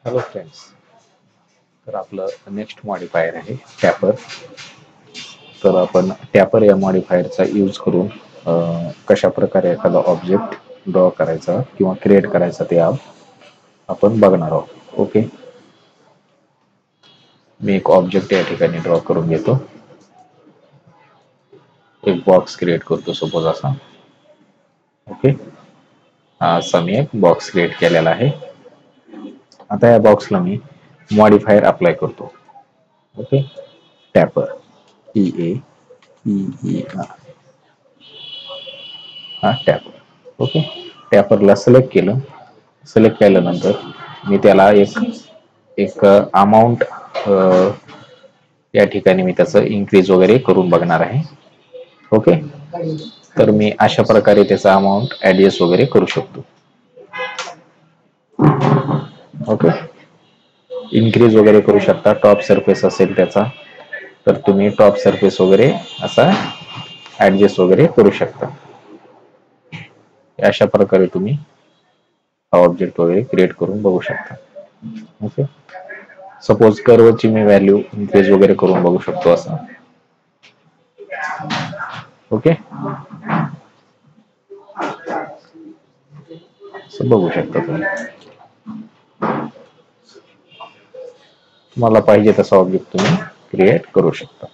Hello friends. तर आपलं next modifier आहे टॅपर. तर आपण टॅपर या मॉडिफायरचा यूज करून कशा प्रकारे एखादा ऑब्जेक्ट ड्रॉ करायचा किंवा क्रिएट करायचा ते आपण बघणार आहोत. ओके, मी एक ऑब्जेक्ट या ठिकाणी ड्रॉ करून घेतो. एक बॉक्स क्रिएट करतो सपोज असा. ओके, असा मी एक बॉक्स क्रिएट केलेला आहे. आता या बॉक्सला मी मॉडिफायर अप्लाय करतो. ओके, टॅपर हा टॅपर. ओके, टॅपरला सिलेक्ट केलं. सिलेक्ट केल्यानंतर मी त्याला एक एक अमाऊंट या ठिकाणी मी त्याचं इन्क्रीज वगैरे करून बघणार आहे. ओके, तर मी अशा प्रकारे त्याचा अमाऊंट ऍडजस्ट वगैरे करू शकतो. ओके, इन्क्रीज वगैरे करू शकता. टॉप सरफेस असेल त्याचा तर तुम्ही टॉप सरफेस वगैरे असा ऍडजस्ट वगैरे करू शकता. अशा प्रकारे तुम्ही हा ऑब्जेक्ट वगैरे क्रिएट करून बघू शकता. ओके, सपोज कर्वची मी व्हॅल्यू इन्क्रीज वगैरे करून बघू शकतो असं. ओके, बघू शकता तुम्ही. तुम्हाला पाहिजे तसा ऑब्जेक्ट तुम्ही क्रिएट करू शकता.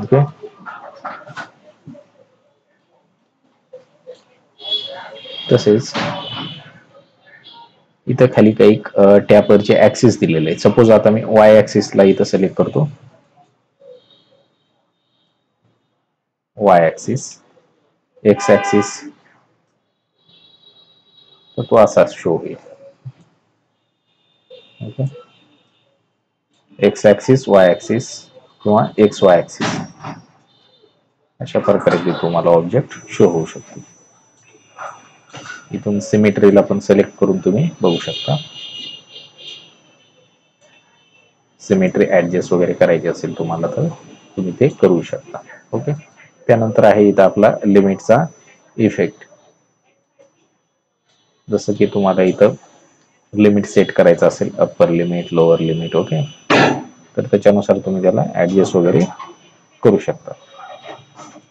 ओके, तसेच इथं खाली काही टॅपरचे ऍक्सिस दिलेले आहेत. सपोज आता मी वाय ऍक्सिसला इथं सिलेक्ट करतो. वाय ऍक्सिस, एक्स ऍक्सिस, तर तो असा शो होईल. Okay, x axis, Y axis किंवा एक्स वाय ऍक्सिस अशा प्रकारे तुम्हाला ऑब्जेक्ट शो होऊ शकतो. इथून सिमेट्रीला पण सिलेक्ट करून तुम्ही बघू शकता. सिमेट्री ऍडजस्ट वगैरे करायची असेल तुम्हाला तर तुम्ही ते करू शकता. ओके, त्यानंतर आहे इथं आपला लिमिटचा इफेक्ट. जसं की तुम्हाला इथं लिमिट सेट करायचं असेल, upper limit, lower limit. Okay, तर त्याच्यानुसार तुम्ही त्याला ऍडजस्ट वगैरे करू शकता.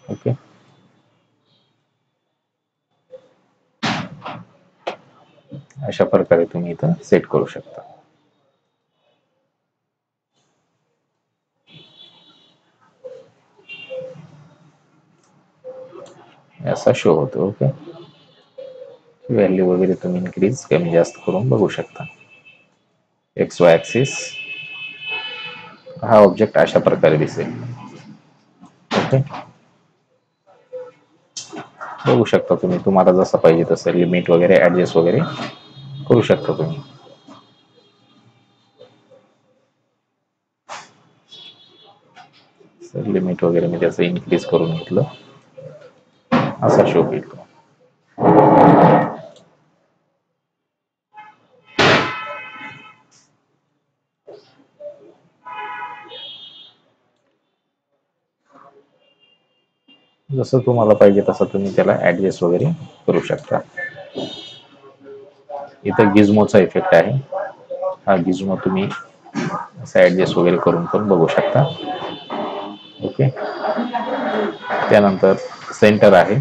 ओके, अशा प्रकारे तुम्ही इथं सेट करू शकता. असा शो होतो. ओके, व्हॅल्यू वगैरे तुम्ही इन्क्रीज कमी जास्त करून बघू शकता. एक्स वाय ऍक्सिस हा ऑब्जेक्ट अशा प्रकारे दिसेल. ओके, बघू शकता तुम्ही. तुम्हाला जसं पाहिजे तसं लिमिट वगैरे ऍडजस्ट वगैरे करू शकता तुम्ही. लिमिट वगैरे मी त्याचं इन्क्रीज करून घेतलं. असा शो होईल. जसं तुम्हाला पाहिजे तसं तुम्ही त्याला ऍडजस्ट वगैरे करू शकता. इथं गिझमोचा इफेक्ट आहे. हा गिझमो तुम्ही असं ऍडजस्ट वगैरे करून पण बघू शकता. ओके, त्यानंतर सेंटर आहे.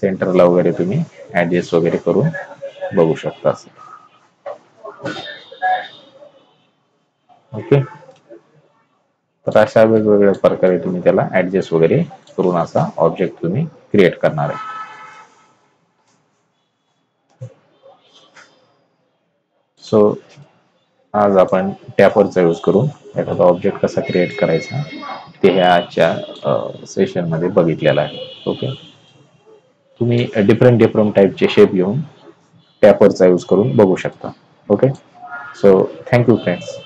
सेंटरला वगैरे तुम्ही ऍडजस्ट वगैरे करून बघू शकता. ओके, तर अशा वेगवेगळ्या प्रकारे तुम्ही त्याला ऍडजस्ट वगैरे करून असा ऑब्जेक्ट तुम्ही क्रिएट करणार आहे. सो आज आपण टॅपरचा यूज करून एखादा ऑब्जेक्ट कसा क्रिएट करायचा ते ह्या आजच्या सेशनमध्ये बघितलेलं आहे. ओके, तुम्ही डिफरंट टाईपचे शेप घेऊन टॅपरचा यूज करून बघू शकता. Okay, so thank you friends.